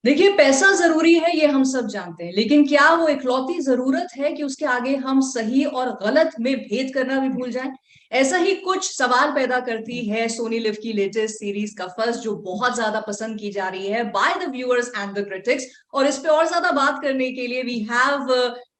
देखिए, पैसा जरूरी है ये हम सब जानते हैं, लेकिन क्या वो इकलौती जरूरत है कि उसके आगे हम सही और गलत में भेद करना भी भूल जाएं? ऐसा ही कुछ सवाल पैदा करती है सोनी लिव की लेटेस्ट सीरीज कफस, जो बहुत ज्यादा पसंद की जा रही है by the viewers and the critics. और इस पे और ज्यादा बात करने के लिए वी हैव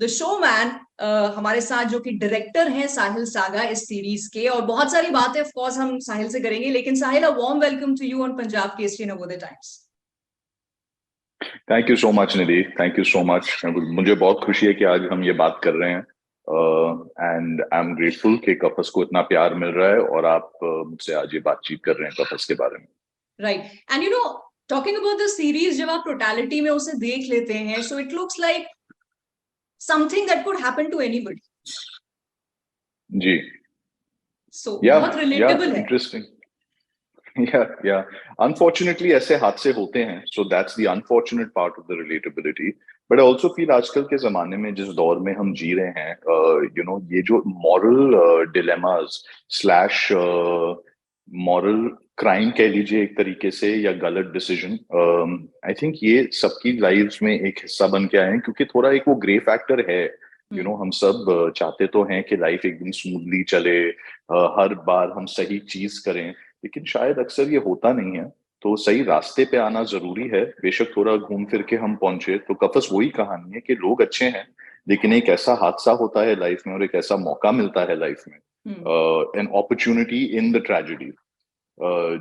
द शोमैन हमारे साथ, जो कि डायरेक्टर हैं साहिल सागा इस सीरीज के। और बहुत सारी बातें ऑफ कोर्स हम साहिल से करेंगे, लेकिन Sahil, a warm welcome to you on Punjab Kesari Navodaya Times. Thank you so much Nidhi, thank you so much. मुझे बहुत खुशी है कि आज हम ये बात कर रहे हैं एंड आई एम ग्रेटफुल कि कफस को इतना प्यार मिल रहा है और आप मुझसे आज ये बातचीत कर रहे हैं कफस के बारे में। Right. And you know, talking about the series, जब आप टोटलिटी में उसे देख लेते हैं, so it looks like something that could happen to anybody. जी। सो या बहुत या रिलेटेबल है। इंटरेस्टिंग। या अनफॉर्चुनेटली ऐसे हादसे होते हैं, so that's the unfortunate part of the relatability. But I also feel आजकल के जमाने में जिस दौर में हम जी रहे हैं, ये जो moral dilemmas slash moral crime कह लीजिए एक तरीके से, या गलत डिसीजन, आई थिंक ये सबकी लाइफ्स में एक हिस्सा बन के आए हैं, क्योंकि थोड़ा एक वो ग्रे फैक्टर है। हम सब चाहते तो हैं कि लाइफ एकदम स्मूथली चले, हर बार हम सही चीज करें, लेकिन शायद अक्सर ये होता नहीं है। तो सही रास्ते पे आना जरूरी है, बेशक थोड़ा घूम फिर के हम पहुंचे। तो कफस वही कहानी है कि लोग अच्छे हैं, लेकिन एक ऐसा हादसा होता है लाइफ में और एक ऐसा मौका मिलता है लाइफ में, an opportunity in the tragedy,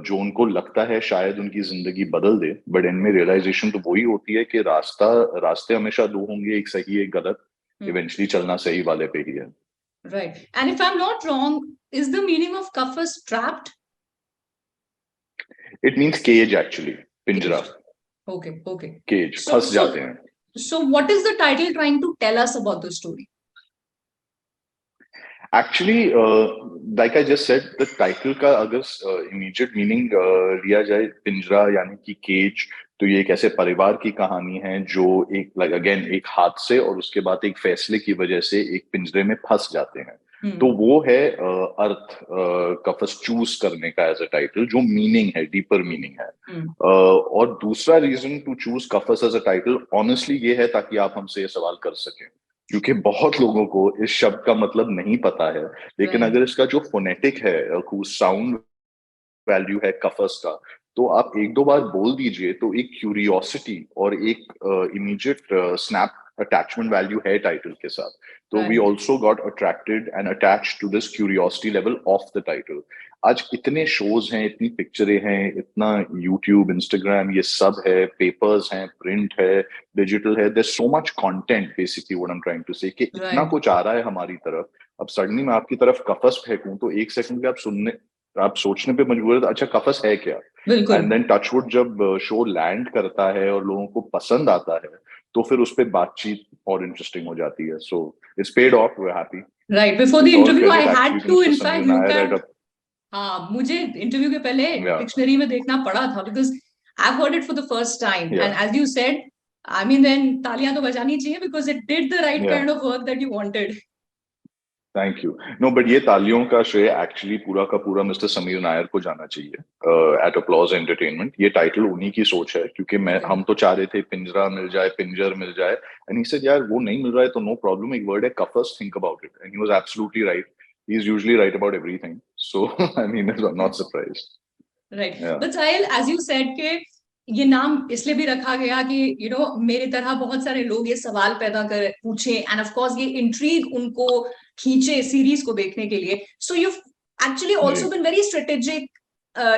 जो उनको लगता है शायद उनकी जिंदगी बदल दे। बट इनमें रियलाइजेशन तो वही होती है कि रास्ते हमेशा दो होंगे, एक सही एक गलत। इवेंचुअली चलना सही वाले पे ही है। Right. And if I am not wrong, is the meaning of Qafas trapped? It means cage actually, पिंजरा। Okay, okay. केज, सो फंस सो जाते हैं। So what is the title trying to tell us about the story? Actually like I just said, the title का अगर immediate meaning लिया जाए, पिंजरा यानी कि केज, तो ये एक ऐसे परिवार की कहानी है जो एक लाइक अगेन एक हादसे और उसके बाद एक फैसले की वजह से एक पिंजरे में फंस जाते हैं। तो वो है अर्थ कफस चूज करने का एज अ टाइटल, जो मीनिंग है, डीपर मीनिंग है। और दूसरा reason to choose Kafas as a title honestly ये है ताकि आप हमसे ये सवाल कर सकें, क्योंकि बहुत लोगों को इस शब्द का मतलब नहीं पता है। लेकिन राइट। अगर इसका जो फोनेटिक है, साउंड वैल्यू है कफस का, तो आप एक दो बार बोल दीजिए तो एक क्यूरियोसिटी और एक इमीडिएट स्नैप अटैचमेंट वैल्यू है टाइटल के साथ। तो we right. Also got attracted and attach to this curiosity level of the title. आज इतने शोज हैं, इतनी पिक्चरें हैं, इतना यूट्यूब, इंस्टाग्राम, ये सब है, पेपर्स हैं, प्रिंट है, डिजिटल है, there so much content. Basically what I am trying to say कि इतना राइट। कुछ आ रहा है हमारी तरफ। अब सडनली मैं आपकी तरफ कफस फेंकूं तो एक सेकंड के आप सोचने पे मजबूर है, अच्छा कफस है क्या। बिल्कुल। एंड देन टचवुड जब शो लैंड करता है और लोगों को पसंद आता है, तो फिर उस पर बातचीत और इंटरेस्टिंग हो जाती है। So it's paid off, we are happy. Right, before the with all interview I credit had actually to to mister in fact Sameer look Nair at. At a हाँ, मुझे इंटरव्यू के पहले या डिक्शनरी में देखना पड़ा था, because I heard it for the first time yeah and as you said, I mean then तालियां तो बजानी चाहिए, because it did the right yeah kind of work that you wanted. Thank you. No, but ये तालियों का श्रेय actually पूरा का पूरा मिस्टर समीर नायर को जाना चाहिए। एट अप्लॉज एंटरटेनमेंट, ये टाइटल उन्हीं की सोच है, क्योंकि मैं ओके। हम तो चाह रहे थे पिंजरा मिल जाए, पिंजर मिल जाए। एंड ही सेड यार वो नहीं मिल रहा है तो नो प्रॉब्लम, एक वर्ड है Kafas, think about it, and he was absolutely right. He is usually right about everything, so I mean I M not surprised. Right, yeah but Sahil, as you said के ये नाम इसलिए भी रखा गया कि मेरी तरह बहुत सारे लोग ये सवाल पैदा कर पूछे, एंड ऑफ कोर्स ये इंट्रीग उनको खींचे सीरीज को देखने के लिए। सो यू एक्चुअली जी ऑल्सो बिन वेरी स्ट्रेटेजिक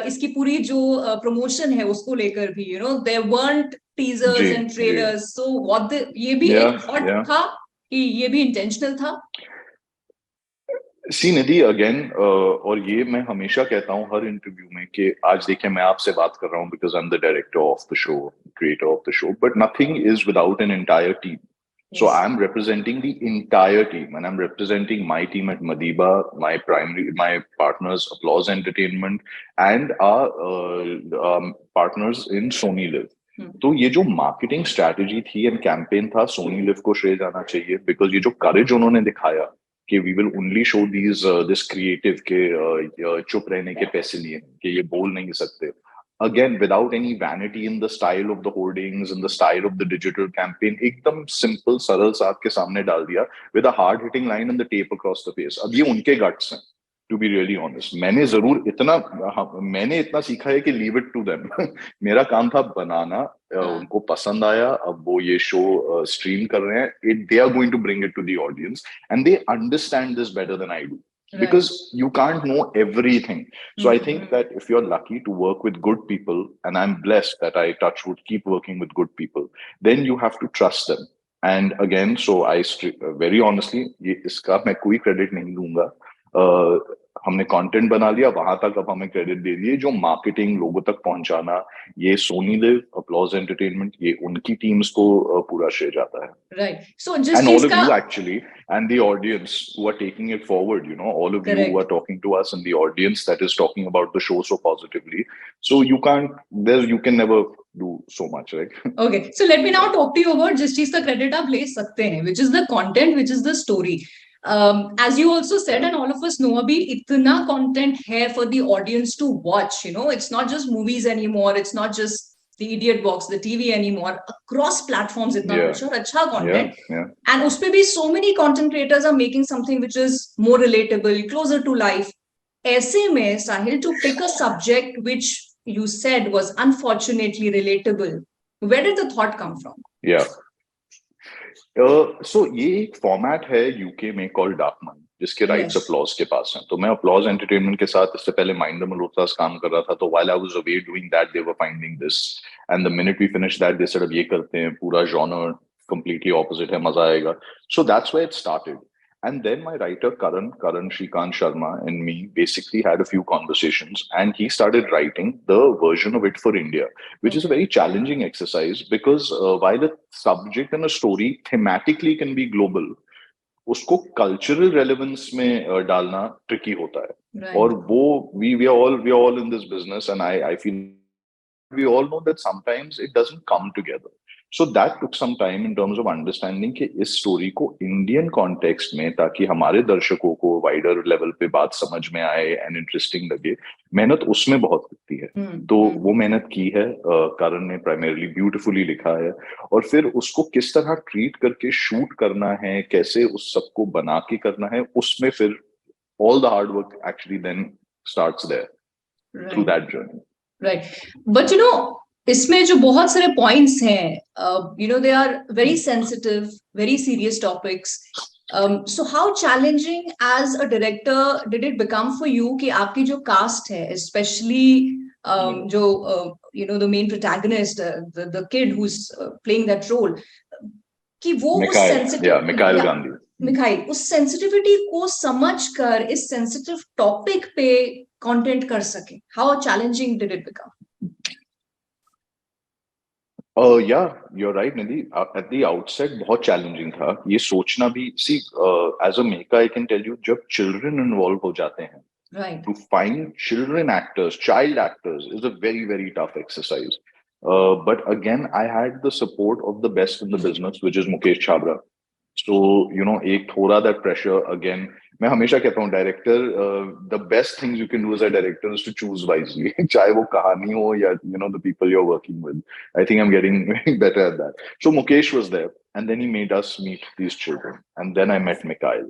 इसकी पूरी जो प्रमोशन है उसको लेकर भी, there weren't the teasers and the trailers, so what ये भी या एक थॉट या था कि ये भी इंटेंशनल था? सी निधि अगेन, और ये मैं हमेशा कहता हूँ हर इंटरव्यू में कि आज देखिए मैं आपसे बात कर रहा हूँ because I am the director of the show, creator of the show, but nothing is without an entire team. So yes. I'm representing the entire team, and I'm representing my team at Madiba, my partners, Applause Entertainment, and our partners in Sony Live. तो ये जो marketing strategy थी and campaign था, Soni live को श्रेय जाना चाहिए, because ये जो करेज उन्होंने दिखाया कि we will only show this creative के चुप रहने के पैसे लिए कि ये बोल नहीं सकते, again without any vanity in the style of the hoardings and the style of the digital campaign, एकदम simple सरल सा आपके सामने डाल दिया with a hard hitting line and the tape across the face. अब ये उनके guts हैं, to be really honest. मैंने इतना सीखा है कि leave it to them. मेरा काम था बनाना, उनको पसंद आया, अब वो ये शो स्ट्रीम कर रहे हैं, they are going to bring it to the audience and they understand this better than I do. Right. Because you can't know everything. So I think that if you're lucky to work with good people, and I'm blessed that I touch wood keep working with good people, then you have to trust them. And again, so very honestly, इसका मैं कोई credit नहीं दूंगा. हमने content बना लिया, वहां तक अब हमें क्रेडिट दे दिए. जो मार्केटिंग, लोगों तक पहुंचाना, ये सोनी लिव, अपलॉज एंटरटेनमेंट, ये उनकी टीम्स को पूरा श्रेय जाता है. Right. So just and all of you actually, and the audience who are taking it forward, you know, all of Correct. You who are talking to us, and the audience that is talking about the show so positively. So you can never do so much, right? Okay. So let me now talk to you about जिस चीज का credit आप ले सकते हैं, which is the content, which is the story. As you also said, and all of us know, abhi itna content hai for the audience to watch. You know, it's not just movies anymore. It's not just the idiot box, the TV anymore. Across platforms, itna kuch aur acha content. Yeah. And uspe bhi so many content creators are making something which is more relatable, closer to life. Aise mein, Sahil, to pick a subject which you said was unfortunately relatable, where did the thought come from? Yeah. So ये एक format है UK में called डार्कमन, जिसके rights applause के पास हैं. तो मैं applause entertainment के साथ इससे पहले माइंड द मल्होत्रास काम कर रहा था. तो while I was away doing that, they were finding this, and the minute we finish that, they said अब ये करते हैं, पूरा जॉनर कंप्लीटली ऑपोजिट है, मजा आएगा. So that's why it started. And then my writer Karan Shrikant Sharma and me basically had a few conversations, and he started writing the version of it for India, which is a very challenging exercise because while the subject and a story thematically can be global, उसको cultural relevance में डालना tricky होता है. Right. और वो we are all in this business, and I feel we all know that sometimes it doesn't come together. So that took some time in terms of understanding कि इस story को Indian context में, ताकि हमारे दर्शकों को वाइडर लेवल पे बात समझ में आए एंड इंटरेस्टिंग लगे, मेहनत उसमें बहुत लगती है. तो वो मेहनत की है. करण ने प्राइमरीली ब्यूटीफुली लिखा है, और फिर उसको किस तरह ट्रीट करके शूट करना है, कैसे उस सबको बना के करना है, उसमें फिर all the hard work actually then starts there. Right. Through that journey. Right. But you know, इसमें जो बहुत सारे पॉइंट्स हैं, you know, they are very sensitive, very serious topics. So how challenging as a director did it become for you कि आपकी जो cast है, especially जो you know, the main protagonist, the kid who's playing that role, कि वो उस sensitive, Mikail Gandhi, Mikail उस sensitivity को समझकर इस sensitive topic पे content कर सके. How challenging did it become? Yeah, you're right, Nidhi. At the outset, बहुत challenging था. ये सोचना भी, see, as a maker, I can tell you, जब children involved हो जाते हैं, right, to find child actors is a very, very tough exercise. But again, I had the support of the best in the business, which is Mukesh Chhabra. So, you know, एक थोड़ा that pressure again. मैं हमेशा कहता हूँ, director, the best things you can do as a director is to choose wisely. चाहे वो कहानी हो या, you know, the people you're working with. I think I'm getting better at that. So Mukesh was there, and then he made us meet these children, and then I met Mikhail.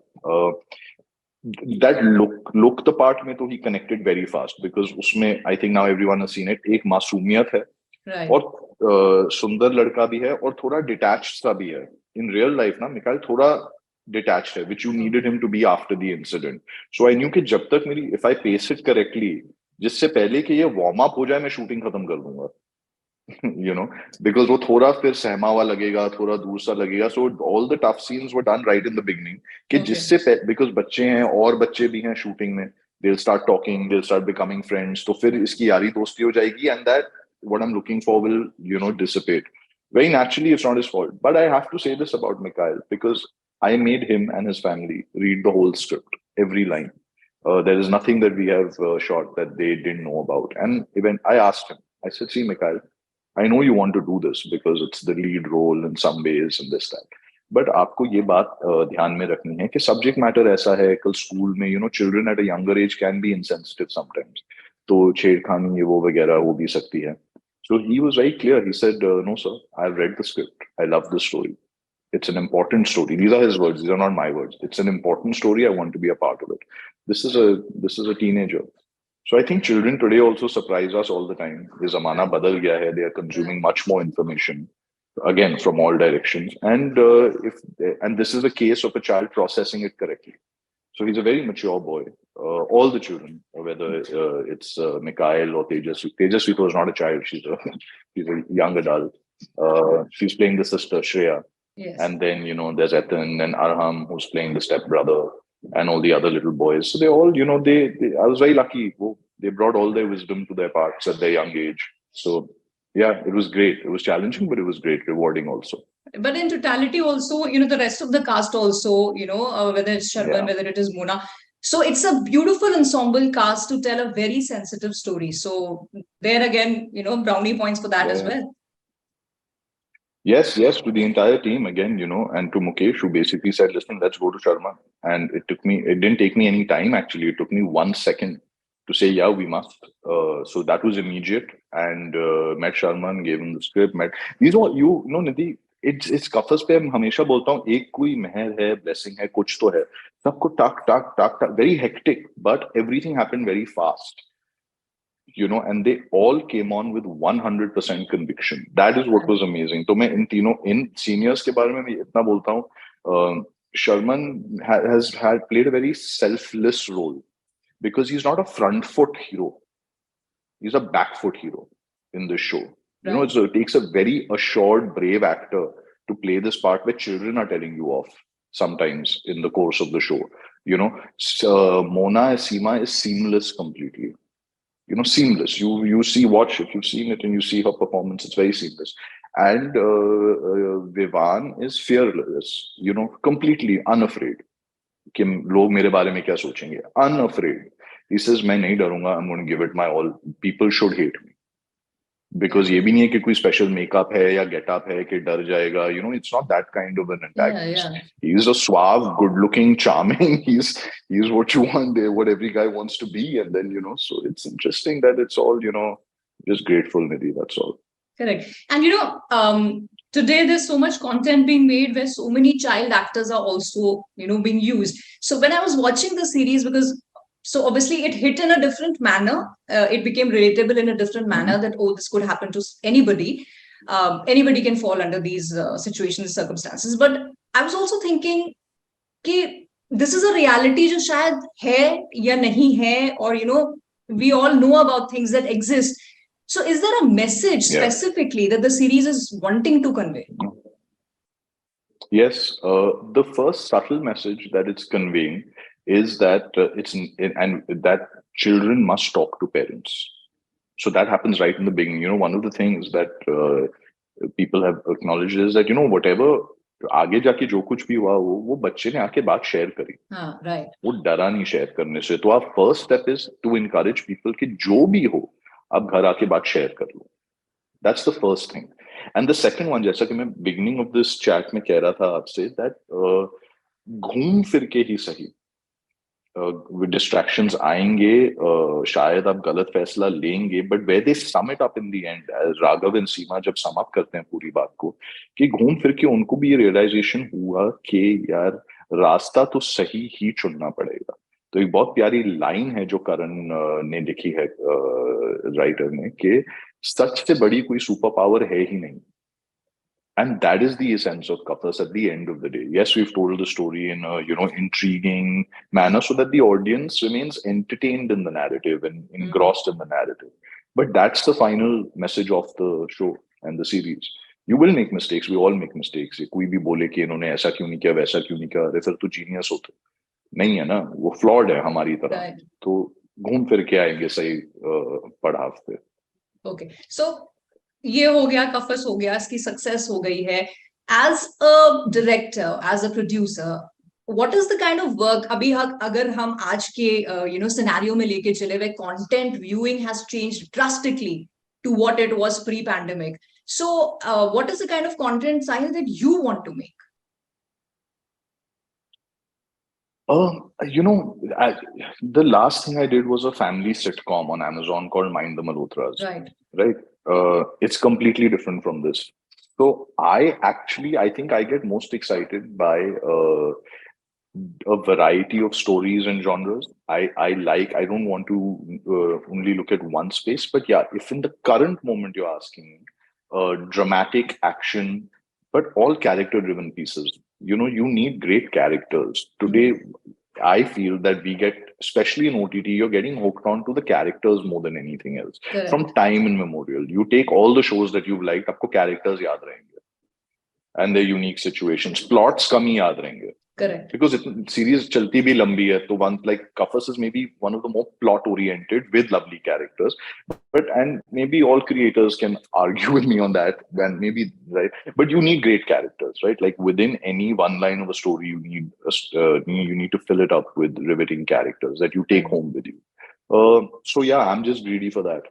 That look the part में तो he connected very fast, because उसमें I think now everyone has seen it. एक मासूमियत है, right, और सुंदर लड़का भी है, और थोड़ा डिटैच्ड सा भी है. In real life ना मिकाइल थोड़ा detached है, which you needed him to be after the incident. So I knew कि जब तक मेरी, if I pace it correctly, जिससे पहले कि ये warm up हो जाए, मैं shooting खत्म कर दूंगा. You know, because वो थोड़ा फिर सहमा हुआ लगेगा, थोड़ा दूर सा लगेगा. So all the tough scenes were done right in the beginning. कि जिससे because बच्चे हैं और बच्चे भी हैं shooting में, they'll start talking, they'll start becoming friends. तो फिर इसकी यारी दोस्ती हो जाएगी, and that what I'm looking for will, you know, dissipate. Very naturally, it's not his fault. But I have to say this about Mikhail, because I made him and his family read the whole script, every line. There is nothing that we have shot that they didn't know about. And even I asked him, I said, see, Mikhail, I know you want to do this because it's the lead role in some ways and this, that. But आपको ये बात ध्यान में रखनी है कि subject matter ऐसा है, कल स्कूल में, you know, children at a younger age can be insensitive sometimes. तो छेड़खानी ये वो वगैरह हो भी सकती है. So he was very clear. He said, "No, sir, I've read the script. I love the story. It's an important story." These are his words. These are not my words. It's an important story. I want to be a part of it. This is a teenager. So I think children today also surprise us all the time. This zamana badal gaya hai. They are consuming much more information, again from all directions. And this is a case of a child processing it correctly. So he's a very mature boy. All the children, whether it's Mikhail or Tejasvi. Tejasvi was not a child; she's a young adult. She's playing the sister Shreya, Yes. and then there's Ethan and Arham who's playing the stepbrother, and all the other little boys. So they all, they I was very lucky. They brought all their wisdom to their parts at their young age. So yeah, it was great. It was challenging, but it was great, rewarding also. But in totality also, the rest of the cast also, whether it's Sharman, Yeah. whether it is Mona. So it's a beautiful ensemble cast to tell a very sensitive story. So there again, brownie points for that as well. Yes, to the entire team again, and to Mukesh, who basically said, "Listen, let's go to Sharma." And it didn't take me any time actually. It took me 1 second to say, "Yeah, we must." So that was immediate. And met Sharman, gave him the script. These all Nidhi. It's Kafas पे हम हमेशा बोलता हूँ एक कोई मेहर है, blessing है, कुछ तो है. सबको टाक very hectic, but everything happened very fast. And they all came on with 100% conviction. That is what was amazing. तो मैं इन seniors के बारे में भी इतना बोलता हूँ. Sharman has played a very selfless role because he's not a front foot hero. He's a back foot hero in this show. Right. So it takes a very assured, brave actor to play this part where children are telling you off sometimes in the course of the show. Mona as Seema is seamless completely. Seamless. You watch it, you've seen it, and you see her performance. It's very seamless. And Vivan is fearless. Completely unafraid. कि लोग मेरे बारे में क्या सोचेंगे. Unafraid. He says, मैं नहीं डरूंगा. I'm going to give it my all. People should hate me. Because ये भी नहीं है कि कोई special makeup है या get up है कि डर जाएगा. It's not that kind of an antagonist. Yeah. He's a suave, good-looking, charming. He's what you want, what every guy wants to be. And then, so it's interesting that it's all, just grateful, Nidhi. That's all. Correct. And, today there's so much content being made where so many child actors are also, being used. So when I was watching the series, so obviously it hit in a different manner. It became relatable in a different manner that, this could happen to anybody. Anybody can fall under these situations, circumstances. But I was also thinking कि this is a reality जो शायद है या नहीं है, or we all know about things that exist. So is there a message specifically that the series is wanting to convey? Yes, the first subtle message that it's conveying is that that children must talk to parents. So that happens right in the beginning. One of the things that people have acknowledged is that whatever आगे जाके जो कुछ भी हुआ वो बच्चे ने आके बात शेयर करी. Right. वो डरा नहीं शेयर करने से. तो आप first step is to encourage people कि जो भी हो आप घर आके बात शेयर कर लो. That's the first thing. And the second one, जैसा कि मैं beginning of this chat में कह रहा था आपसे, that घूम फिर के ही सही distractions आएंगे, शायद आप गलत फैसला लेंगे, but where they sum it up in the end, Raghav and सीमा जब sum up करते हैं पूरी बात को, कि घूम फिर के उनको भी ये realization हुआ कि यार रास्ता तो सही ही चुनना पड़ेगा. तो एक बहुत प्यारी लाइन है जो करण ने लिखी है राइटर ने कि सच से बड़ी कोई सुपर पावर है ही नहीं. And that is the essence of Kafas at the end of the day. Yes, we've told the story in a intriguing manner so that the audience remains entertained in the narrative and engrossed in the narrative. But that's the final message of the show and the series. You will make mistakes. We all make mistakes. कोई भी बोले कि इन्होंने ऐसा क्यों नहीं किया, वैसा क्यों नहीं किया, अरे फिर तो जीनियस होते नहीं है ना, वो फ्लॉड है हमारी तरह. तो घूम फिर के आएंगे सही पड़ाव पे. Okay, so ये हो गया, कफस हो गया, इसकी सक्सेस हो गई है. As a director, as a producer, what is the kind of work अभी अगर हम आज के scenario में लेके चले, where content viewing has changed drastically to what it was pre-pandemic. So what is the kind of content, Sahil, that you want to make? You know, the last thing I did was a family sitcom on Amazon called Mind the Malhotras, Right. right? It's completely different from this. So I think I get most excited by a variety of stories and genres. I don't want to only look at one space, but yeah, if in the current moment you're asking me, dramatic action, but all character driven pieces. You know, you need great characters. Today, Mhm. I feel that we get, especially in OTT, you're getting hooked on to the characters more than anything else. From Correct. time immemorial, you take all the shows that you've liked, आपको characters याद रहेंगे and their unique situations. Plots कम ही याद रहेंगे. Correct. Because it series chalti bhi lambi hai, तो one like Kafas is maybe one of the more plot oriented with lovely characters, but and maybe all creators can argue with me on that, and maybe right, but you need great characters, right? Like within any one line of a story, you need to fill it up with riveting characters that you take Right. home with you. So yeah, I'm just greedy for that.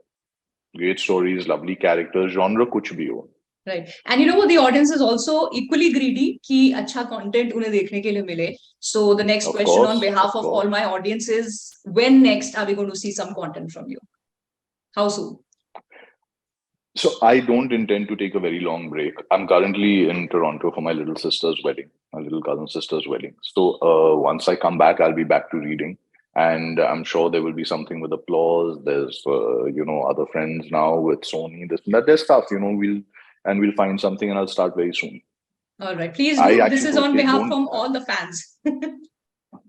Great stories, lovely characters, genre kuch bhi ho. Right. And you know what? The audience is also equally greedy कि अच्छा content उन्हें देखने के लिए मिले. So the next question on behalf Of of all course. my audience is, when next are we going to see some content from you? How soon? So I don't intend to take a very long break. I'm currently in Toronto for my little sister's wedding, my little cousin sister's wedding. So once I come back, I'll be back to reading, and I'm sure there will be something with applause. There's other friends now with Sony. This and that. There's stuff. We'll find something, and I'll start very soon. All right. Please I do. This actually is on behalf don't. from all the fans.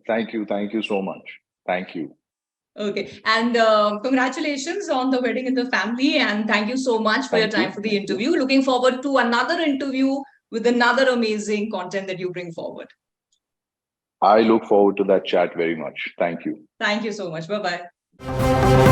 Thank you so much. Thank you. Okay. And congratulations on the wedding in the family. And thank you so much for your time for the Thank you. interview. Looking forward to another interview with another amazing content that you bring forward. I look forward to that chat very much. Thank you. Thank you so much. Bye bye.